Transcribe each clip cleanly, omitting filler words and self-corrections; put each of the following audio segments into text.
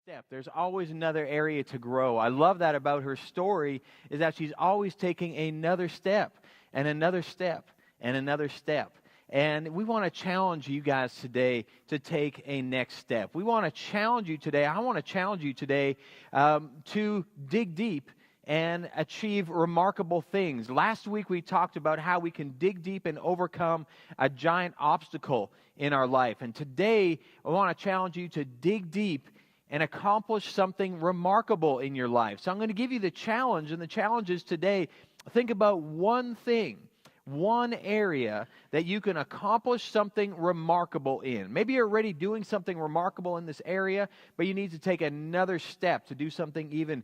step. There's always another area to grow. I love that about her story, is that she's always taking another step and another step and another step. And we want to challenge you guys today to take a next step. We want to challenge you today. I want to challenge you today to dig deep and achieve remarkable things. Last week we talked about how we can dig deep and overcome a giant obstacle in our life. And today I want to challenge you to dig deep and accomplish something remarkable in your life. So I'm going to give you the challenge, and the challenge is today, think about one thing, one area that you can accomplish something remarkable in. Maybe you're already doing something remarkable in this area, but you need to take another step to do something even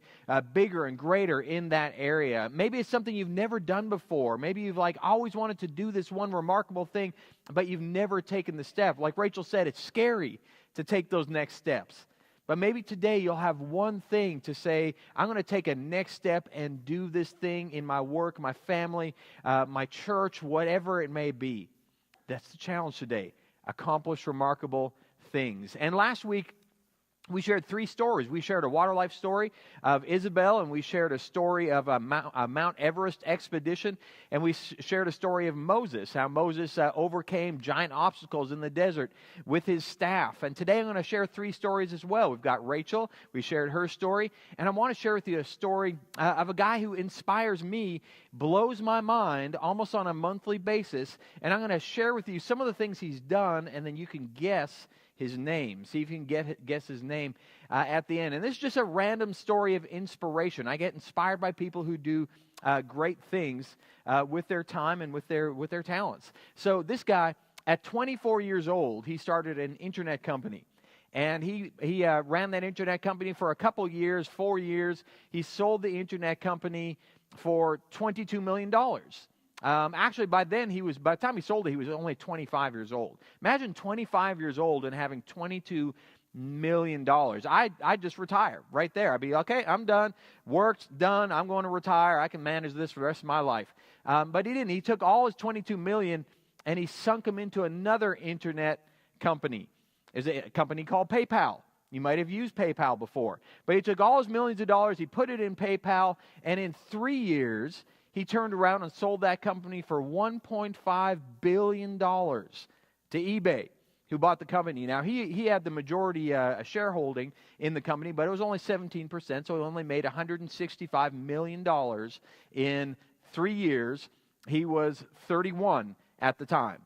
bigger and greater in that area. Maybe it's something you've never done before. Maybe you've always wanted to do this one remarkable thing, but you've never taken the step. Like Rachel said, it's scary to take those next steps. But maybe today you'll have one thing to say, I'm going to take a next step and do this thing in my work, my family, my church, whatever it may be. That's the challenge today. Accomplish remarkable things. And last week, we shared 3 stories. We shared a Waterlife story of Isabel, and we shared a story of a Mount Everest expedition, and we shared a story of Moses, how Moses overcame giant obstacles in the desert with his staff. And today I'm going to share 3 stories as well. We've got Rachel. We shared her story, and I want to share with you a story of a guy who inspires me, blows my mind almost on a monthly basis, and I'm going to share with you some of the things he's done, and then you can guess his name. See if you can guess his name at the end. And this is just a random story of inspiration. I get inspired by people who do great things with their time and with their talents. So this guy, at 24 years old, he started an internet company. And he ran that internet company for a couple years, 4 years. He sold the internet company for $22 million. Actually, by the time he sold it, he was only 25 years old. Imagine 25 years old and having $22 million. I'd just retire right there. I'd be, okay, I'm done. Work's done. I'm going to retire. I can manage this for the rest of my life. But he didn't. He took all his $22 million and he sunk them into another internet company. It's a company called PayPal. You might have used PayPal before. But he took all his millions of dollars, he put it in PayPal, and in 3 years, he turned around and sold that company for $1.5 billion to eBay, who bought the company. Now, he had the majority shareholding in the company, but it was only 17%, so he only made $165 million in 3 years. He was 31 at the time.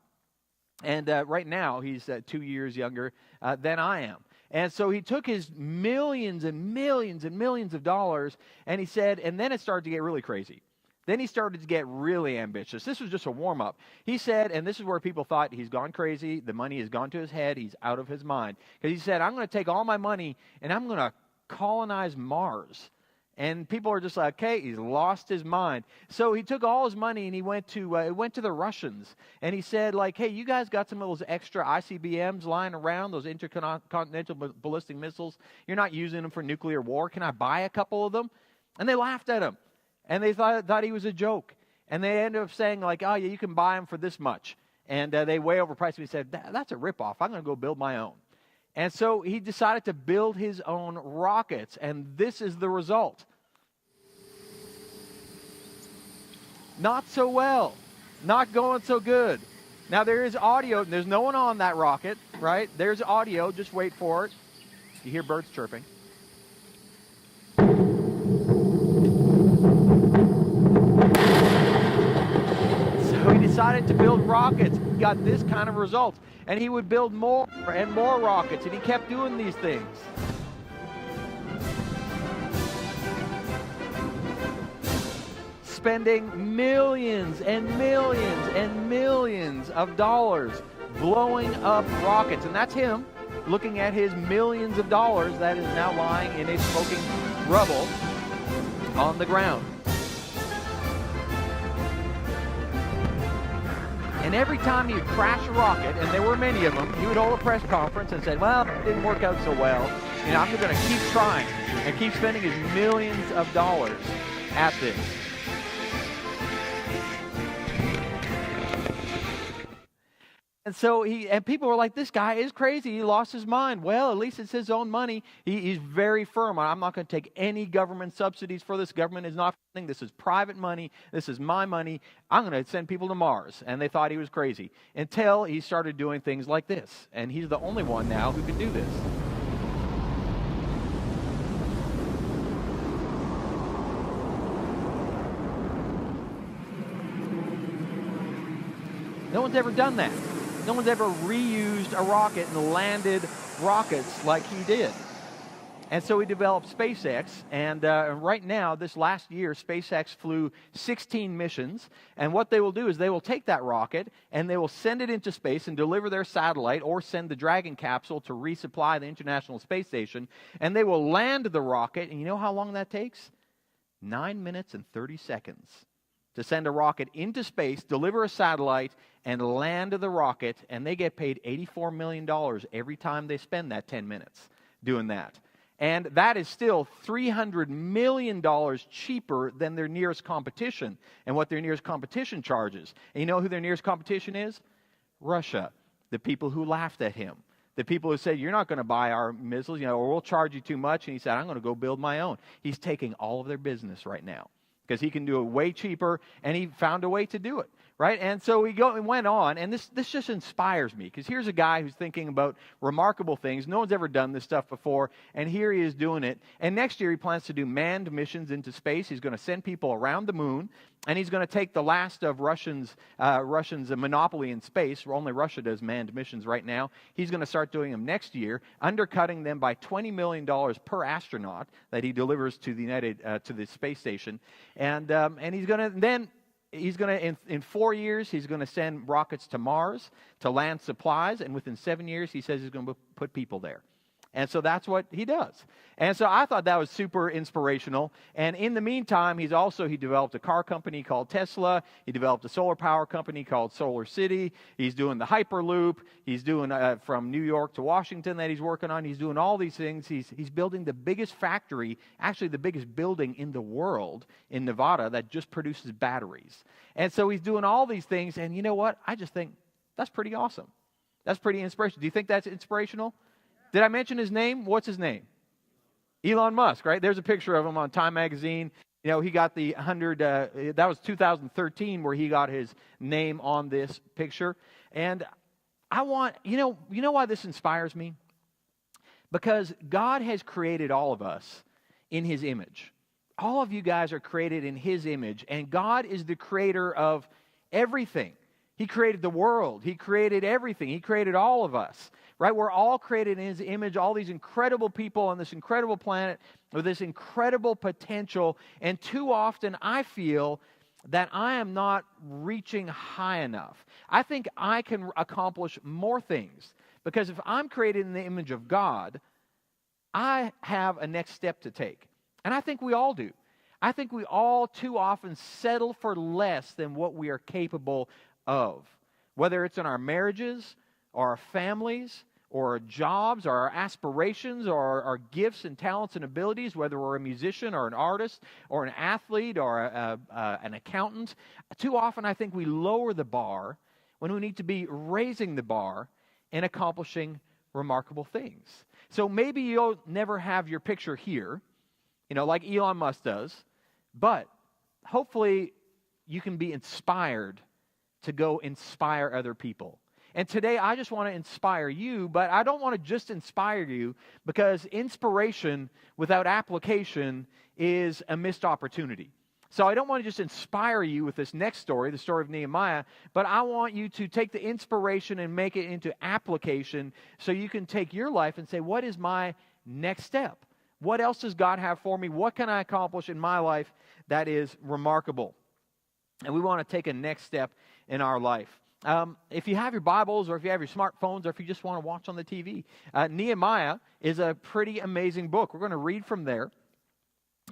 And right now, he's 2 years younger than I am. And so he took his millions and millions and millions of dollars, and he said, and then it started to get really crazy. Then he started to get really ambitious. This was just a warm-up. He said, and this is where people thought he's gone crazy, the money has gone to his head, he's out of his mind. Because he said, I'm going to take all my money and I'm going to colonize Mars. And people are just like, okay, he's lost his mind. So he took all his money and he went to the Russians. And he said, hey, you guys got some of those extra ICBMs lying around, those intercontinental ballistic missiles. You're not using them for nuclear war. Can I buy a couple of them? And they laughed at him. And they thought he was a joke. And they ended up saying, oh, yeah, you can buy them for this much. And they way overpriced him. He said, that's a ripoff. I'm going to go build my own. And so he decided to build his own rockets. And this is the result. Not so well. Not going so good. Now, there is audio. There's no one on that rocket, right? There's audio. Just wait for it. You hear birds chirping. Decided to build rockets. He got this kind of results. And he would build more and more rockets, and he kept doing these things. Spending millions and millions and millions of dollars blowing up rockets. And that's him looking at his millions of dollars that is now lying in a smoking rubble on the ground. And every time he would crash a rocket, and there were many of them, he would hold a press conference and say, well, it didn't work out so well. I'm just going to keep trying and keep spending his millions of dollars at this. And And people were like, this guy is crazy. He lost his mind. Well, at least it's his own money. He's very firm. I'm not going to take any government subsidies for this. Government is not funding. This is private money. This is my money. I'm going to send people to Mars. And they thought he was crazy until he started doing things like this. And he's the only one now who can do this. No one's ever done that. No one's ever reused a rocket and landed rockets like he did. And so he developed SpaceX, and right now, this last year, SpaceX flew 16 missions, and what they will do is they will take that rocket, and they will send it into space and deliver their satellite, or send the Dragon capsule to resupply the International Space Station, and they will land the rocket, and you know how long that takes? 9 minutes and 30 seconds. To send a rocket into space, deliver a satellite, and land the rocket, and they get paid $84 million every time they spend that 10 minutes doing that. And that is still $300 million cheaper than their nearest competition, and what their nearest competition charges. And you know who their nearest competition is? Russia, the people who laughed at him. The people who said, you're not going to buy our missiles, or we'll charge you too much. And he said, I'm going to go build my own. He's taking all of their business right now, because he can do it way cheaper, and he found a way to do it, right? And so he went on, and this just inspires me, because here's a guy who's thinking about remarkable things. No one's ever done this stuff before, and here he is doing it. And next year he plans to do manned missions into space. He's going to send people around the moon, and he's going to take the last of Russians' monopoly in space. Only Russia does manned missions right now. He's going to start doing them next year, undercutting them by $20 million per astronaut that he delivers to the space station. And he's going to in 4 years, he's going to send rockets to Mars to land supplies, and within 7 years, he says he's going to put people there. And so that's what he does. And so I thought that was super inspirational. And in the meantime, he developed a car company called Tesla. He developed a solar power company called Solar City. He's doing the Hyperloop. He's doing from New York to Washington that he's working on. He's doing all these things. He's building the biggest factory, actually the biggest building in the world in Nevada that just produces batteries. And so he's doing all these things. And you know what? I just think that's pretty awesome. That's pretty inspirational. Do you think that's inspirational? Did I mention his name? What's his name? Elon Musk, right? There's a picture of him on Time Magazine. He got the 100, that was 2013 where he got his name on this picture. And I want, you know why this inspires me? Because God has created all of us in His image. All of you guys are created in His image, and God is the creator of everything. He created the world. He created everything. He created all of us. Right? We're all created in His image, all these incredible people on this incredible planet with this incredible potential. And too often I feel that I am not reaching high enough. I think I can accomplish more things, because if I'm created in the image of God, I have a next step to take. And I think we all do. I think we all too often settle for less than what we are capable of, whether it's in our marriages, or our families, or our jobs, or our aspirations, or our gifts and talents and abilities, whether we're a musician or an artist or an athlete or an accountant. Too often I think we lower the bar when we need to be raising the bar and accomplishing remarkable things. So maybe you'll never have your picture here, like Elon Musk does, but hopefully you can be inspired to go inspire other people. And today I just want to inspire you, but I don't want to just inspire you, because inspiration without application is a missed opportunity. So I don't want to just inspire you with this next story, the story of Nehemiah, but I want you to take the inspiration and make it into application, so you can take your life and say, what is my next step? What else does God have for me? What can I accomplish in my life that is remarkable? And we want to take a next step in our life. If you have your Bibles, or if you have your smartphones, or if you just want to watch on the TV, Nehemiah is a pretty amazing book. We're going to read from there.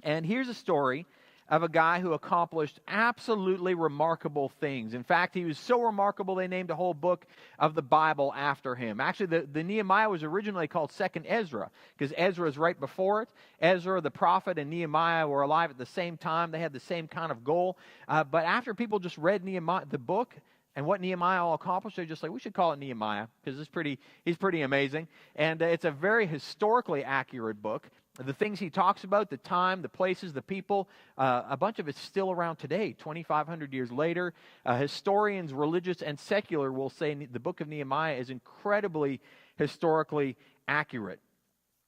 And here's a story of a guy who accomplished absolutely remarkable things. In fact, he was so remarkable they named a whole book of the Bible after him. Actually, the Nehemiah was originally called 2nd Ezra, because Ezra is right before it. Ezra, the prophet, and Nehemiah were alive at the same time. They had the same kind of goal. But after people just read Nehemiah, the book, And what Nehemiah all accomplished, they're just like, we should call it Nehemiah because he's pretty amazing. And it's a very historically accurate book. The things he talks about, the time, the places, the people, a bunch of it's still around today, 2,500 years later. Historians, religious and secular, will say the book of Nehemiah is incredibly historically accurate.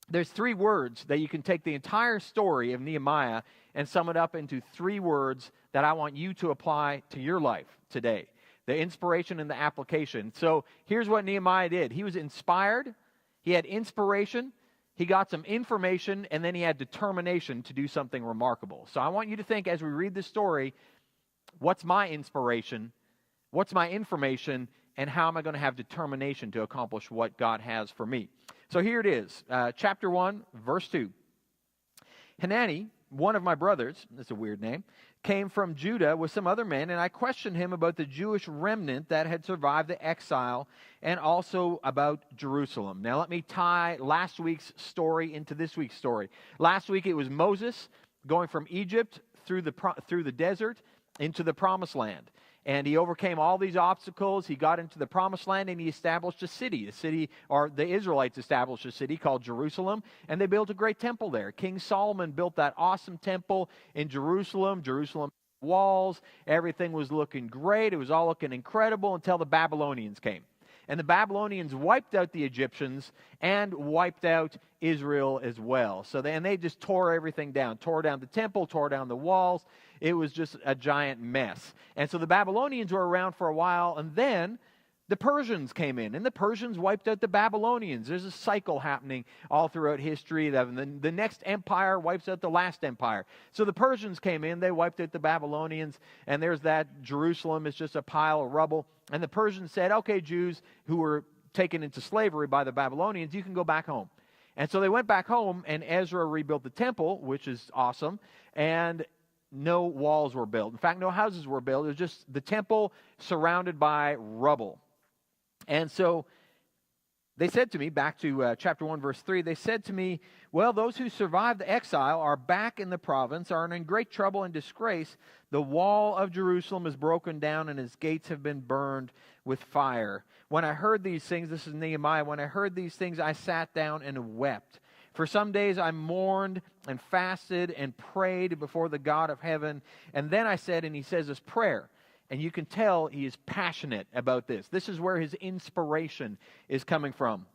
There's 3 words that you can take the entire story of Nehemiah and sum it up into 3 words that I want you to apply to your life today. The inspiration and the application. So here's what Nehemiah did. He was inspired, he had inspiration, he got some information, and then he had determination to do something remarkable. So I want you to think as we read this story, what's my inspiration, what's my information, and how am I going to have determination to accomplish what God has for me? So here it is, chapter 1, verse 2. Hanani, one of my brothers, that's a weird name, came from Judah with some other men, and I questioned him about the Jewish remnant that had survived the exile and also about Jerusalem. Now let me tie last week's story into this week's story. Last week it was Moses going from Egypt through the desert into the promised land. And he overcame all these obstacles. He got into the promised land and he established a city. The Israelites established a city called Jerusalem, and they built a great temple there. King Solomon built that awesome temple in Jerusalem. Jerusalem walls, everything was looking great. It was all looking incredible until the Babylonians came. And the Babylonians wiped out the Egyptians and wiped out Israel as well. So they just tore everything down. Tore down the temple, tore down the walls. It was just a giant mess. And so the Babylonians were around for a while, and then the Persians came in, and the Persians wiped out the Babylonians. There's a cycle happening all throughout history. The next empire wipes out the last empire. So the Persians came in, they wiped out the Babylonians, and there's that Jerusalem is just a pile of rubble. And the Persians said, okay, Jews who were taken into slavery by the Babylonians, you can go back home. And so they went back home, and Ezra rebuilt the temple, which is awesome, and no walls were built. In fact, no houses were built. It was just the temple surrounded by rubble. And so they said to me, back to chapter 1, verse 3, they said to me, well, those who survived the exile are back in the province, are in great trouble and disgrace. The wall of Jerusalem is broken down and its gates have been burned with fire. When I heard these things, this is Nehemiah, when I heard these things, I sat down and wept. For some days I mourned and fasted and prayed before the God of heaven. And then I said, and he says this prayer, and you can tell he is passionate about this. This is where his inspiration is coming from.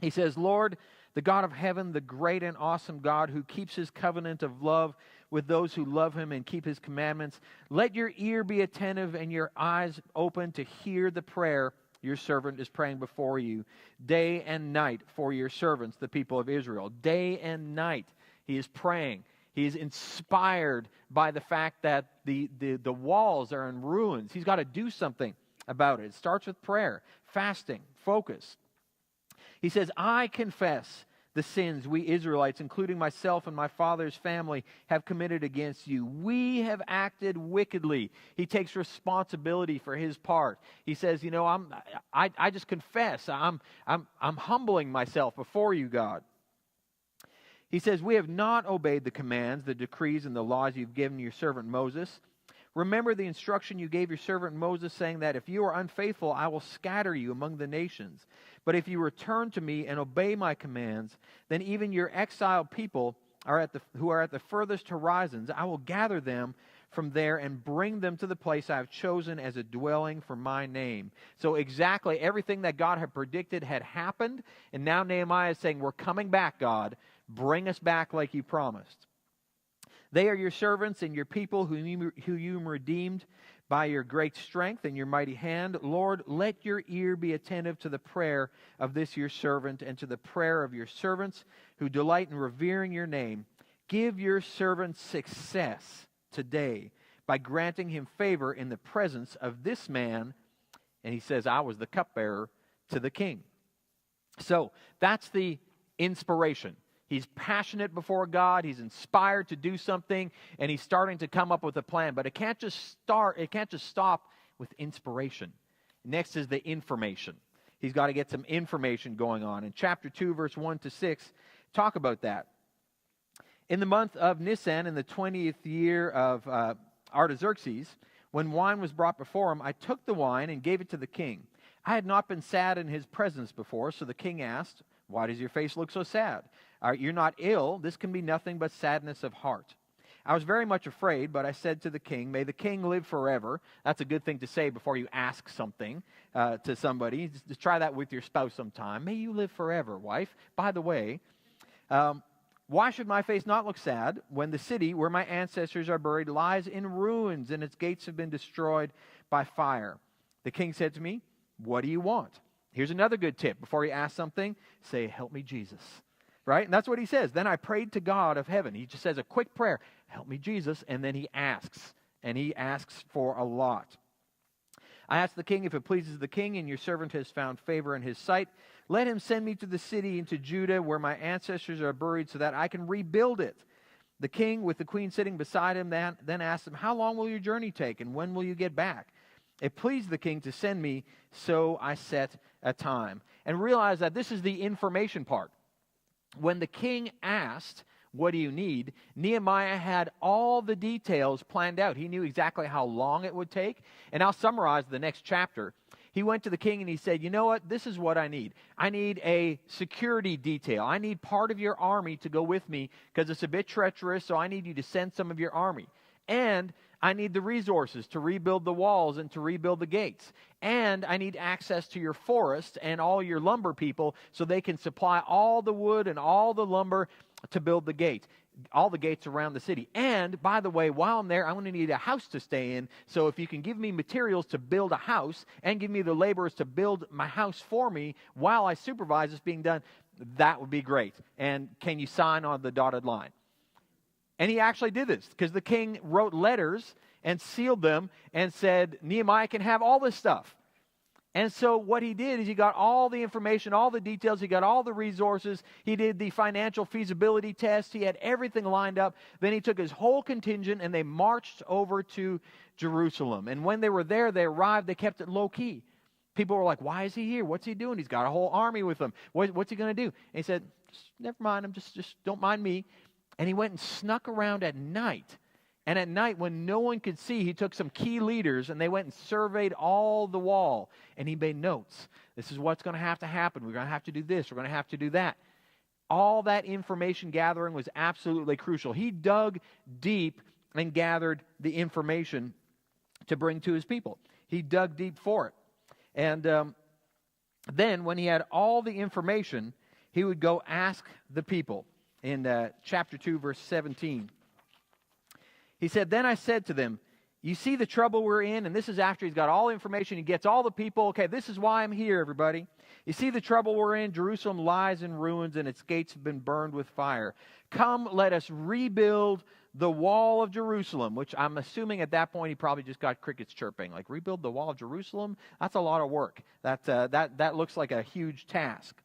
He says, Lord, the God of heaven, the great and awesome God who keeps his covenant of love with those who love him and keep his commandments, let your ear be attentive and your eyes open to hear the prayer your servant is praying before you day and night for your servants, the people of Israel. Day and night he is praying. He is inspired by the fact that the walls are in ruins. He's got to do something about it. It starts with prayer, fasting, focus. He says, I confess the sins we Israelites, including myself and my father's family, have committed against you. We have acted wickedly. He takes responsibility for his part. He says, I just confess. I'm humbling myself before you, God. He says, we have not obeyed the commands, the decrees, and the laws you've given your servant Moses. Remember the instruction you gave your servant Moses, saying that if you are unfaithful, I will scatter you among the nations. But if you return to me and obey my commands, then even your exiled people who are at the furthest horizons, I will gather them from there and bring them to the place I have chosen as a dwelling for my name. So exactly everything that God had predicted had happened, and now Nehemiah is saying, we're coming back, God. Bring us back like you promised. They are your servants and your people who you redeemed by your great strength and your mighty hand. Lord, let your ear be attentive to the prayer of this your servant and to the prayer of your servants who delight in revering your name. Give your servant success today by granting him favor in the presence of this man. And he says, I was the cupbearer to the king. So that's the inspiration. He's passionate before God. He's inspired to do something, and he's starting to come up with a plan. But it can't just stop with inspiration. Next is the information. He's got to get some information going on. In chapter 2, verse 1 to 6, talk about that. In the month of Nisan, in the 20th year of Artaxerxes, When wine was brought before him, I took the wine and gave it to the king. I had not been sad in his presence before, so the king asked, why does your face look so sad? You're not ill. This can be nothing but sadness of heart. I was very much afraid, but I said to the king, may the king live forever. That's a good thing to say before you ask something to somebody. Just try that with your spouse sometime. May you live forever, wife. By the way, why should my face not look sad when the city where my ancestors are buried lies in ruins and its gates have been destroyed by fire? The king said to me, what do you want? Here's another good tip. Before you ask something, say, help me, Jesus. Right? And that's what he says. Then I prayed to God of heaven. He just says a quick prayer, help me, Jesus. And then he asks. And he asks for a lot. I asked the king, if it pleases the king and your servant has found favor in his sight, let him send me to the city into Judah where my ancestors are buried so that I can rebuild it. The king, with the queen sitting beside him, then asked him, how long will your journey take and when will you get back? It pleased the king to send me, so I set a time. And realize that this is the information part. When the king asked, what do you need? Nehemiah had all the details planned out. He knew exactly how long it would take. And I'll summarize the next chapter. He went to the king and he said, you know what? This is what I need. I need a security detail. I need part of your army to go with me because it's a bit treacherous, so I need you to send some of your army. And I need the resources to rebuild the walls and to rebuild the gates. And I need access to your forest and all your lumber people so they can supply all the wood and all the lumber to build the gate, all the gates around the city. And, by the way, while I'm there, I'm going to need a house to stay in. So if you can give me materials to build a house and give me the laborers to build my house for me while I supervise this being done, that would be great. And can you sign on the dotted line? And he actually did this because the king wrote letters and sealed them and said, Nehemiah can have all this stuff. And so what he did is he got all the information, all the details, he got all the resources, he did the financial feasibility test, he had everything lined up. Then he took his whole contingent and they marched over to Jerusalem. And when they were there, they arrived, they kept it low key. People were like, why is he here? What's he doing? He's got a whole army with him. What's he going to do? And he said, never mind, just don't mind me. And he went and snuck around at night. And at night, when no one could see, he took some key leaders and they went and surveyed all the wall. And he made notes. This is what's going to happen. We're going to have to do this. We're going to have to do that. All that information gathering was absolutely crucial. He dug deep and gathered the information to bring to his people. He dug deep for it. And then when he had all the information, he would go ask the people. In chapter 2, verse 17. He said, then I said to them, you see the trouble we're in? And this is after he's got all the information. He gets all the people. Okay, this is why I'm here, everybody. You see the trouble we're in? Jerusalem lies in ruins and its gates have been burned with fire. Come, let us rebuild the wall of Jerusalem, which I'm assuming at that point he probably just got crickets chirping. Like, rebuild the wall of Jerusalem? That's a lot of work. That looks like a huge task.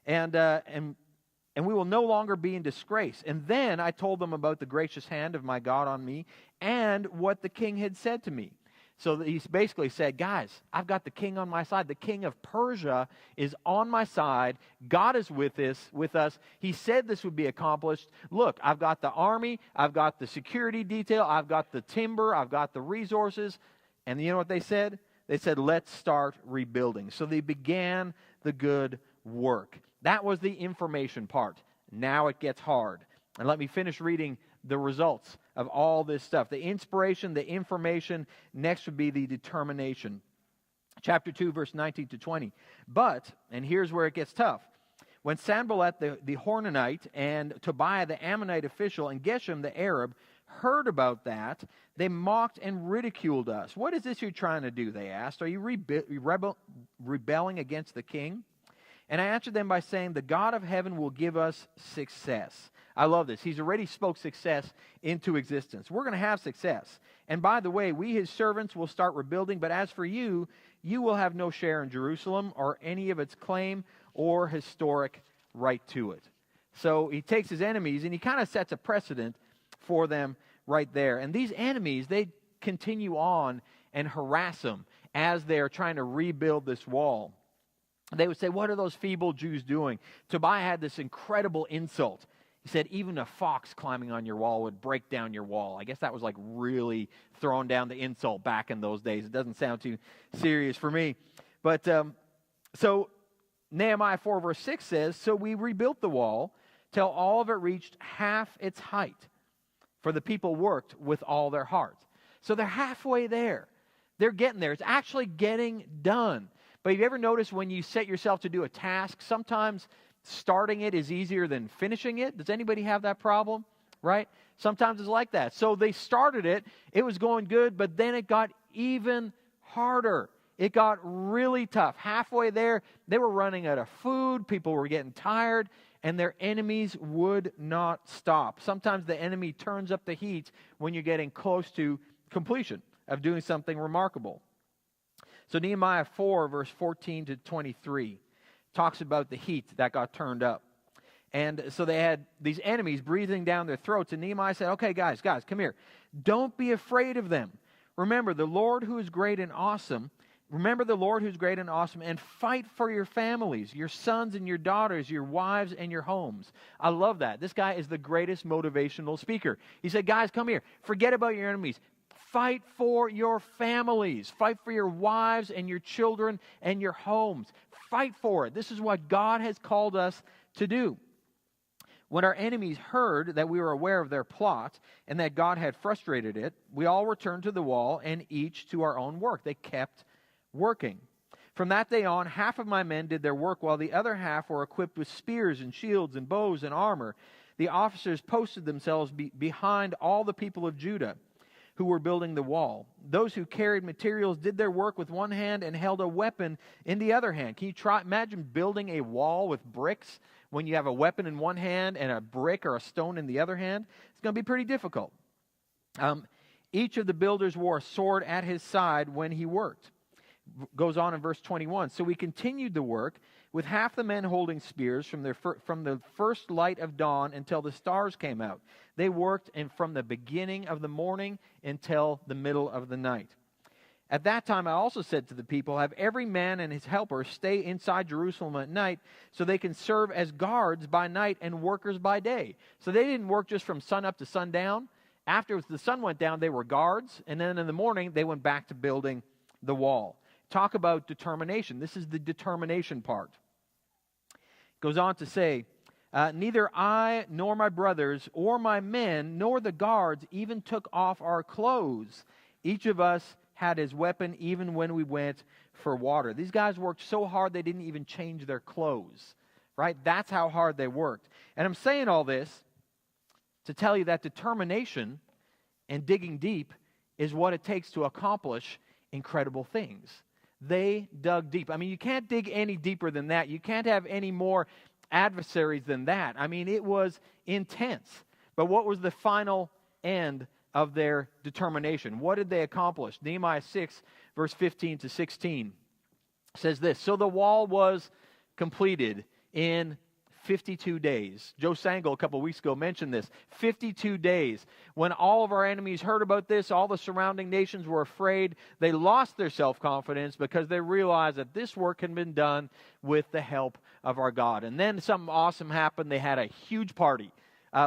And we will no longer be in disgrace. And then I told them about the gracious hand of my God on me and what the king had said to me. So he basically said, guys, I've got the king on my side. The king of Persia is on my side. God is with us. He said this would be accomplished. Look, I've got the army. I've got the security detail. I've got the timber. I've got the resources. And you know what they said? They said, let's start rebuilding. So they began the good work. That was the information part. Now it gets hard. And let me finish reading the results of all this stuff. The inspiration, the information. Next would be the determination. Chapter 2, verse 19 to 20. But, and here's where it gets tough. When Sanballat the Horonite and Tobiah the Ammonite official and Geshem the Arab heard about that, they mocked and ridiculed us. What is this you're trying to do, they asked. Are you rebelling against the king? And I answered them by saying, the God of heaven will give us success. I love this. He's already spoke success into existence. We're going to have success. And by the way, we, his servants, will start rebuilding. But as for you, you will have no share in Jerusalem or any of its claim or historic right to it. So he takes his enemies and he kind of sets a precedent for them right there. And these enemies, they continue on and harass him as they're trying to rebuild this wall. They would say, what are those feeble Jews doing? Tobiah had this incredible insult. He said, even a fox climbing on your wall would break down your wall. I guess that was like really throwing down the insult back in those days. It doesn't sound too serious for me. But so Nehemiah 4 verse 6 says, so we rebuilt the wall till all of it reached half its height. For the people worked with all their heart. So they're halfway there. They're getting there. It's actually getting done. But have you ever noticed when you set yourself to do a task, sometimes starting it is easier than finishing it? Does anybody have that problem? Right? Sometimes it's like that. So they started it. It was going good, but then it got even harder. It got really tough. Halfway there, they were running out of food. People were getting tired. And their enemies would not stop. Sometimes the enemy turns up the heat when you're getting close to completion of doing something remarkable. So Nehemiah 4, verse 14 to 23, talks about the heat that got turned up. And so they had these enemies breathing down their throats. And Nehemiah said, okay, guys, come here. Don't be afraid of them. Remember, the Lord who is great and awesome. Remember the Lord who's great and awesome, and fight for your families, your sons and your daughters, your wives and your homes. I love that. This guy is the greatest motivational speaker. He said, guys, come here. Forget about your enemies. Fight for your families. Fight for your wives and your children and your homes. Fight for it. This is what God has called us to do. When our enemies heard that we were aware of their plot and that God had frustrated it, we all returned to the wall and each to our own work. They kept working. From that day on, half of my men did their work, while the other half were equipped with spears and shields and bows and armor. The officers posted themselves behind all the people of Judah who were building the wall. Those who carried materials did their work with one hand and held a weapon in the other hand. Can you imagine building a wall with bricks when you have a weapon in one hand and a brick or a stone in the other hand? It's going to be pretty difficult. Each of the builders wore a sword at his side when he worked. Goes on in verse 21. So we continued the work with half the men holding spears from the first light of dawn until the stars came out. They worked from the beginning of the morning until the middle of the night. At that time I also said to the people, have every man and his helper stay inside Jerusalem at night so they can serve as guards by night and workers by day. So they didn't work just from sun up to sundown. After the sun went down, they were guards. And then in the morning, they went back to building the wall. Talk about determination. This is the determination part. It goes on to say, neither I nor my brothers or my men nor the guards even took off our clothes. Each of us had his weapon even when we went for water. These guys worked so hard they didn't even change their clothes. Right? That's how hard they worked. And I'm saying all this to tell you that determination and digging deep is what it takes to accomplish incredible things. They dug deep. I mean, you can't dig any deeper than that. You can't have any more adversaries than that. I mean, it was intense. But what was the final end of their determination? What did they accomplish? Nehemiah 6, verse 15 to 16 says this. So the wall was completed in 52 days. Joe Sangel a couple of weeks ago mentioned this. 52 days. When all of our enemies heard about this, all the surrounding nations were afraid. They lost their self-confidence because they realized that this work had been done with the help of our God. And then something awesome happened. They had a huge party,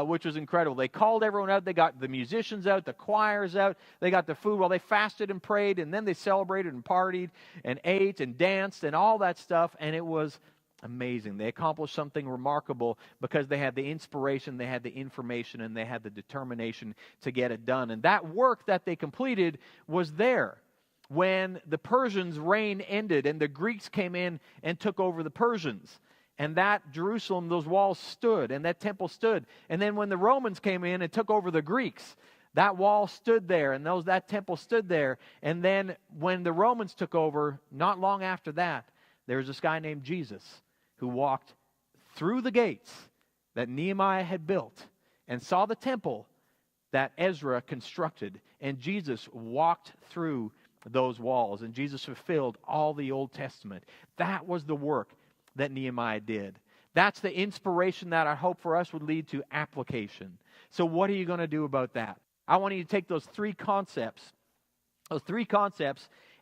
which was incredible. They called everyone out. They got the musicians out, the choirs out. They got the food while they fasted and prayed. And then they celebrated and partied and ate and danced and all that stuff. And it was amazing. They accomplished something remarkable because they had the inspiration, they had the information, and they had the determination to get it done. And that work that they completed was there when the Persians' reign ended and the Greeks came in and took over the Persians. And that Jerusalem, those walls stood and that temple stood. And then when the Romans came in and took over the Greeks, that wall stood there and that temple stood there. And then when the Romans took over, not long after that, there was this guy named Jesus who walked through the gates that Nehemiah had built and saw the temple that Ezra constructed. And Jesus walked through those walls. And Jesus fulfilled all the Old Testament. That was the work that Nehemiah did. That's the inspiration that I hope for us would lead to application. So what are you going to do about that? I want you to take those three concepts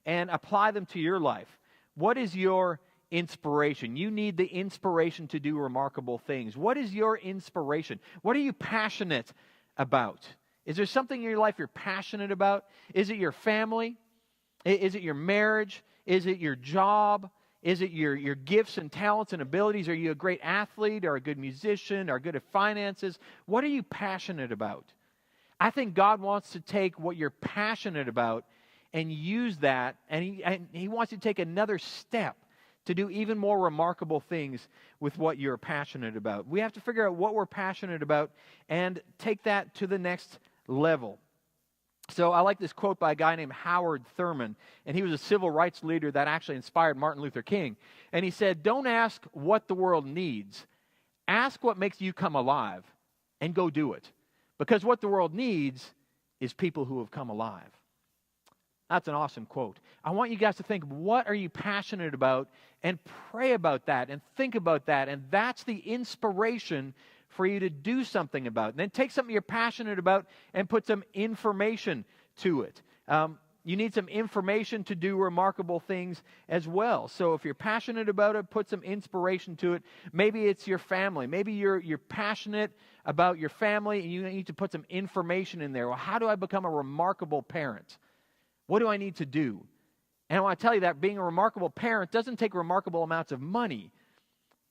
and apply them to your life. What is your inspiration. You need the inspiration to do remarkable things. What is your inspiration? What are you passionate about? Is there something in your life you're passionate about? Is it your family? Is it your marriage? Is it your job? Is it your gifts and talents and abilities? Are you a great athlete or a good musician or good at finances? What are you passionate about? I think God wants to take what you're passionate about and use that, and He wants to take another step to do even more remarkable things with what you're passionate about. We have to figure out what we're passionate about and take that to the next level. So I like this quote by a guy named Howard Thurman, and he was a civil rights leader that actually inspired Martin Luther King. And he said, "Don't ask what the world needs. Ask what makes you come alive, and go do it. Because what the world needs is people who have come alive." That's an awesome quote. I want you guys to think, what are you passionate about? And pray about that and think about that. And that's the inspiration for you to do something about. And then take something you're passionate about and put some information to it. You need some information to do remarkable things as well. So if you're passionate about it, put some inspiration to it. Maybe it's your family. Maybe you're passionate about your family and you need to put some information in there. Well, how do I become a remarkable parent? What do I need to do? And I want to tell you that being a remarkable parent doesn't take remarkable amounts of money.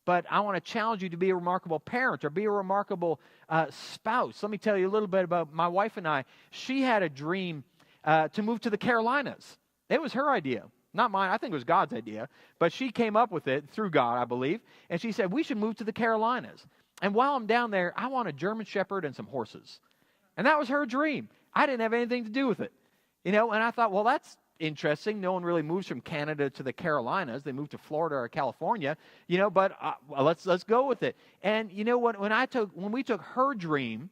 But I want to challenge you to be a remarkable parent or be a remarkable spouse. Let me tell you a little bit about my wife and I. She had a dream to move to the Carolinas. It was her idea, not mine. I think it was God's idea. But she came up with it through God, I believe. And she said, we should move to the Carolinas. And while I'm down there, I want a German Shepherd and some horses. And that was her dream. I didn't have anything to do with it. And I thought, well, that's interesting. No one really moves from Canada to the Carolinas. They move to Florida or California, but let's go with it. And you know what? When we took her dream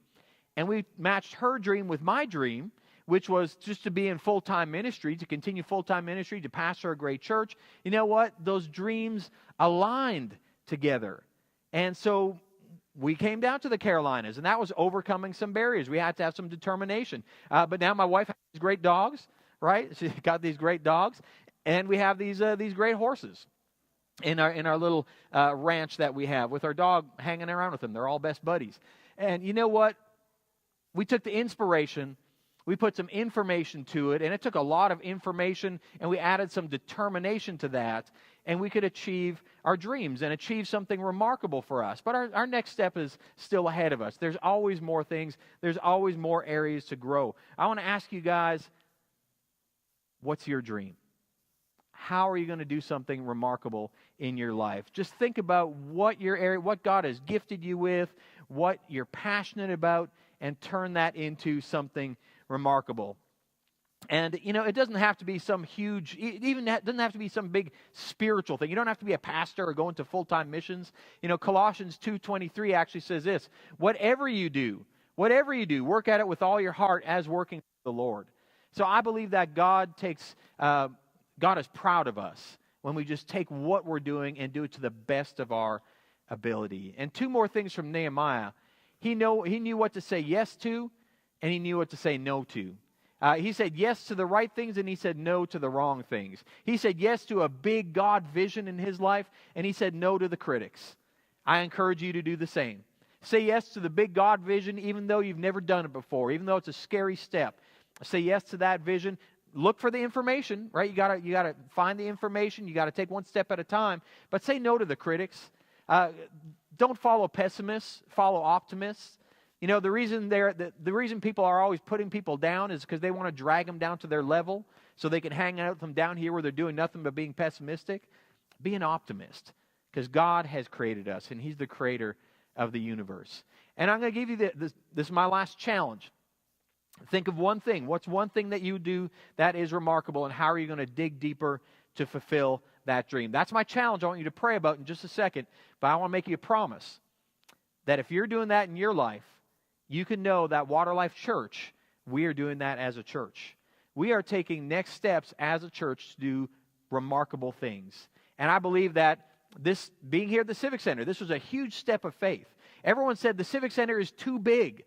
and we matched her dream with my dream, which was just to be in full-time ministry, to continue full-time ministry, to pastor a great church, you know what? Those dreams aligned together. And so we came down to the Carolinas, and that was overcoming some barriers. We had to have some determination. But now my wife has great dogs, right? She's got these great dogs, and we have these great horses in our little ranch that we have with our dog hanging around with them. They're all best buddies. And you know what? We took the inspiration, we put some information to it, and it took a lot of information, and we added some determination to that, and we could achieve our dreams and achieve something remarkable for us. But our next step is still ahead of us. There's always more things. There's always more areas to grow. I want to ask you guys, what's your dream? How are you going to do something remarkable in your life? Just think about what God has gifted you with, what you're passionate about, and turn that into something remarkable. And, it doesn't have to be some huge, doesn't have to be some big spiritual thing. You don't have to be a pastor or go into full-time missions. Colossians 2:23 actually says this, whatever you do, work at it with all your heart as working for the Lord. So I believe that God is proud of us when we just take what we're doing and do it to the best of our ability. And two more things from Nehemiah. He knew what to say yes to, and he knew what to say no to. He said yes to the right things, and he said no to the wrong things. He said yes to a big God vision in his life, and he said no to the critics. I encourage you to do the same. Say yes to the big God vision, even though you've never done it before, even though it's a scary step. Say yes to that vision. Look for the information, right? You gotta find the information. You got to take one step at a time. But say no to the critics. Don't follow pessimists. Follow optimists. The reason people are always putting people down is because they want to drag them down to their level so they can hang out with them down here where they're doing nothing but being pessimistic. Be an optimist because God has created us and He's the creator of the universe. And I'm going to give you this is my last challenge. Think of one thing. What's one thing that you do that is remarkable, and how are you going to dig deeper to fulfill that dream? That's my challenge I want you to pray about in just a second, but I want to make you a promise that if you're doing that in your life, you can know that Waterlife Church, we are doing that as a church. We are taking next steps as a church to do remarkable things. And I believe that this being here at the Civic Center, this was a huge step of faith. Everyone said the Civic Center is too big.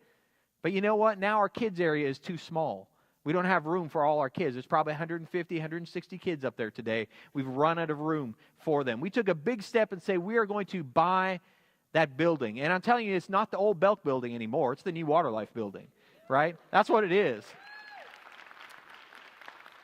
But you know what? Now our kids area is too small. We don't have room for all our kids. There's probably 150, 160 kids up there today. We've run out of room for them. We took a big step and say we are going to buy that building. And I'm telling you, it's not the old Belk building anymore. It's the new Waterlife building, right? That's what it is.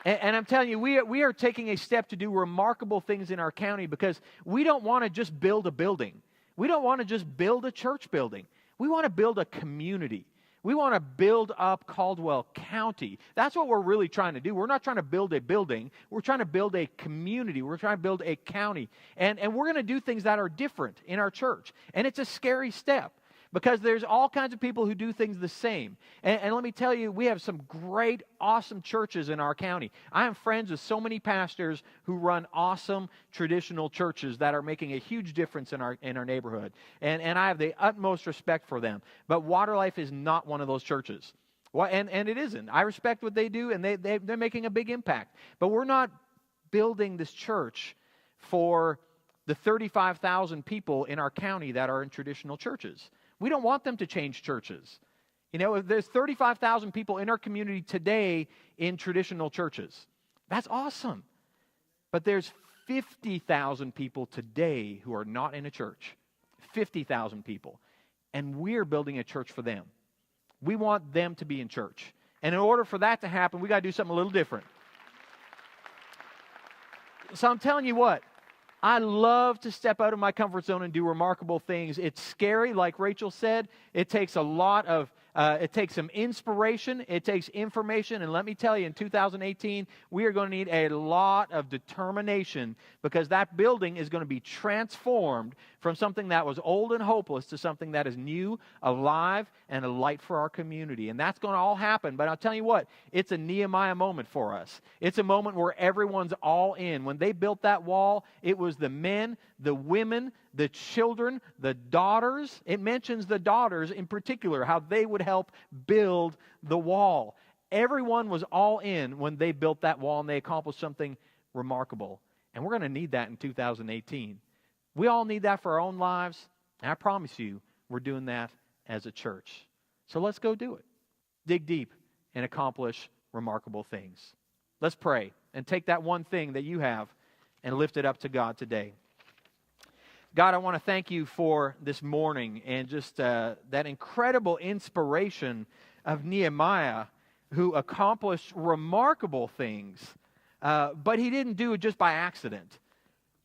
And I'm telling you, we are taking a step to do remarkable things in our county because we don't want to just build a building. We don't want to just build a church building. We want to build a community. We want to build up Caldwell County. That's what we're really trying to do. We're not trying to build a building. We're trying to build a community. We're trying to build a county. And we're going to do things that are different in our church. And it's a scary step because there's all kinds of people who do things the same. And let me tell you, we have some great, awesome churches in our county. I am friends with so many pastors who run awesome traditional churches that are making a huge difference in our neighborhood. And I have the utmost respect for them. But Waterlife is not one of those churches. Well, and it isn't. I respect what they do, and they're making a big impact. But we're not building this church for the 35,000 people in our county that are in traditional churches. We don't want them to change churches. You know, if there's 35,000 people in our community today in traditional churches, that's awesome. But there's 50,000 people today who are not in a church. 50,000 people. And we're building a church for them. We want them to be in church. And in order for that to happen, we got to do something a little different. So I'm telling you what, I love to step out of my comfort zone and do remarkable things. It's scary, like Rachel said. It takes a lot of, it takes some inspiration. It takes information. And let me tell you, in 2018, we are going to need a lot of determination because that building is going to be transformed from something that was old and hopeless to something that is new, alive, and a light for our community. And that's going to all happen. But I'll tell you what, it's a Nehemiah moment for us. It's a moment where everyone's all in. When they built that wall, it was the men, the women, the children, the daughters. It mentions the daughters in particular, how they would help build the wall. Everyone was all in when they built that wall and they accomplished something remarkable. And we're going to need that in 2018. We all need that for our own lives. And I promise you, we're doing that as a church. So let's go do it. Dig deep and accomplish remarkable things. Let's pray and take that one thing that you have and lift it up to God today. God, I want to thank you for this morning and just that incredible inspiration of Nehemiah, who accomplished remarkable things, but he didn't do it just by accident.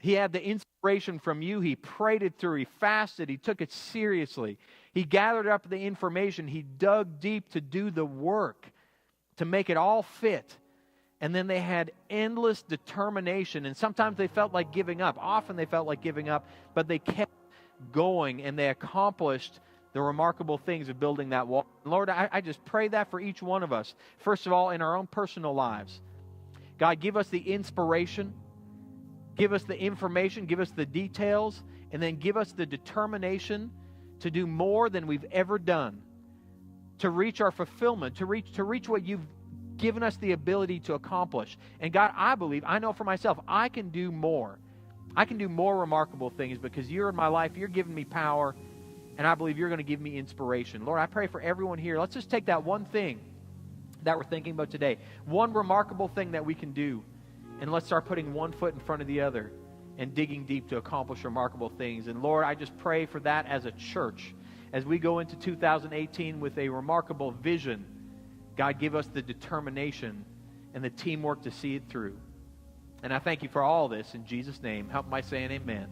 He had the inspiration from you. He prayed it through. He fasted. He took it seriously. He gathered up the information. He dug deep to do the work, to make it all fit. And then they had endless determination. And sometimes they felt like giving up. Often they felt like giving up. But they kept going and they accomplished the remarkable things of building that wall. Lord, I just pray that for each one of us. First of all, in our own personal lives. God, give us the inspiration. Give us the information. Give us the details. And then give us the determination to do more than we've ever done. To reach our fulfillment. To reach what you've given us the ability to accomplish. And God, I know for myself, I can do more. I can do more remarkable things because you're in my life. You're giving me power. And I believe you're going to give me inspiration. Lord, I pray for everyone here. Let's just take that one thing that we're thinking about today. One remarkable thing that we can do. And let's start putting one foot in front of the other and digging deep to accomplish remarkable things. And Lord, I just pray for that as a church. As we go into 2018 with a remarkable vision, God, give us the determination and the teamwork to see it through. And I thank you for all this in Jesus' name. Help by saying amen.